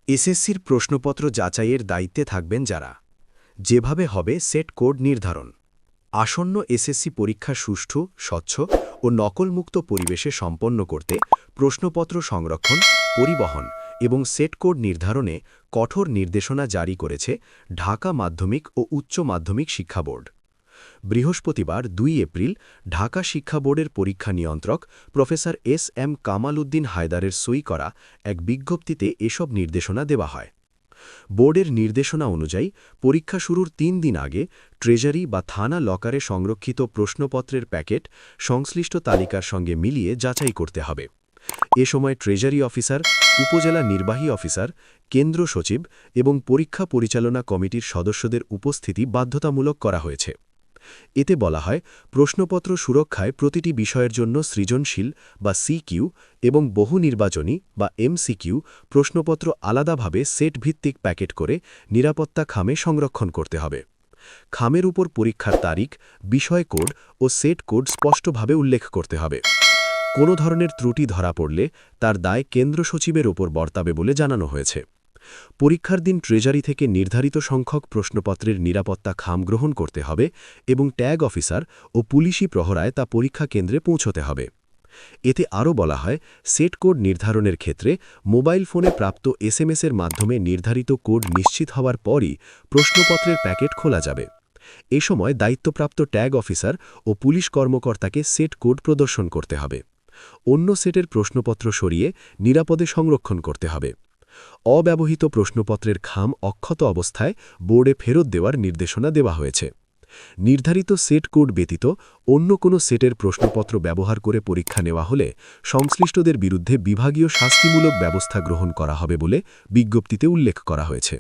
এসএসসির প্রশ্নপত্র যাচাইয়ের দায়িত্বে থাকবেন যারা যেভাবে হবে সেট কোড নির্ধারণ আসন্ন এসএসসি পরীক্ষা সুষ্ঠু স্বচ্ছ ও নকলমুক্ত পরিবেশে সম্পন্ন করতে প্রশ্নপত্র সংরক্ষণ পরিবহন এবং সেট কোড নির্ধারণে কঠোর নির্দেশনা জারি করেছে ঢাকা মাধ্যমিক ও উচ্চ মাধ্যমিক শিক্ষা বোর্ড। বৃহস্পতিবার ২ এপ্রিল ঢাকা শিক্ষা বোর্ডের পরীক্ষা নিয়ন্ত্রক প্রফেসর এস.এম. কামাল উদ্দিন হায়দারের সই করা এক বিজ্ঞপ্তিতে এসব নির্দেশনা দেওয়া হয়। বোর্ডের নির্দেশনা অনুযায়ী পরীক্ষা শুরুর ৩ দিন আগে ট্রেজারি বা থানা লকারে সংরক্ষিত প্রশ্নপত্রের প্যাকেট সংশ্লিষ্ট তালিকার সঙ্গে মিলিয়ে যাচাই করতে হবে। এ সময় ট্রেজারি অফিসার, উপজেলা নির্বাহী অফিসার, কেন্দ্র সচিব এবং পরীক্ষা পরিচালনা কমিটির সদস্যদের উপস্থিতি বাধ্যতামূলক করা হয়েছে। এতে বলা হয়, প্রশ্নপত্র সুরক্ষায় প্রতিটি বিষয়ের জন্য সৃজনশীল বা সিকিউ এবং বহু নির্বাচনী বা এমসিকিউ প্রশ্নপত্র আলাদাভাবে সেট ভিত্তিক প্যাকেট করে নিরাপত্তা খামে সংরক্ষণ করতে হবে। খামের উপর পরীক্ষার তারিখ, বিষয় কোড ও সেট কোড স্পষ্টভাবে উল্লেখ করতে হবে। কোনো ধরনের ত্রুটি ধরা পড়লে তার দায় কেন্দ্র সচিবের ওপর বর্তাবে বলে জানানো হয়েছে। পরীক্ষার দিন ট্রেজারি থেকে নির্ধারিত সংখ্যক প্রশ্নপত্রের নিরাপত্তা খাম গ্রহণ করতে হবে এবং ট্যাগ অফিসার ও পুলিশি প্রহরায় তা পরীক্ষা কেন্দ্রে পৌঁছতে হবে। এতে আরও বলা হয়, সেট কোড নির্ধারণের ক্ষেত্রে মোবাইল ফোনে প্রাপ্ত এসএমএসের মাধ্যমে নির্ধারিত কোড নিশ্চিত হওয়ার পরই প্রশ্নপত্রের প্যাকেট খোলা যাবে। এ সময় দায়িত্বপ্রাপ্ত ট্যাগ অফিসার ও পুলিশ কর্মকর্তাকে সেট কোড প্রদর্শন করতে হবে। অন্য সেটের প্রশ্নপত্র সরিয়ে নিরাপদে সংরক্ষণ করতে হবে। অব্যবহৃত প্রশ্নপত্রের খাম অক্ষত অবস্থায় বোর্ডে ফেরত দেওয়ার নির্দেশনা দেওয়া হয়েছে। নির্ধারিত সেট কোড ব্যতীত অন্য কোনো সেটের প্রশ্নপত্র ব্যবহার করে পরীক্ষা নেওয়া হলে সংশ্লিষ্টদের বিরুদ্ধে বিভাগীয় শাস্তিমূলক ব্যবস্থা গ্রহণ করা হবে বলে বিজ্ঞপ্তিতে উল্লেখ করা হয়েছে।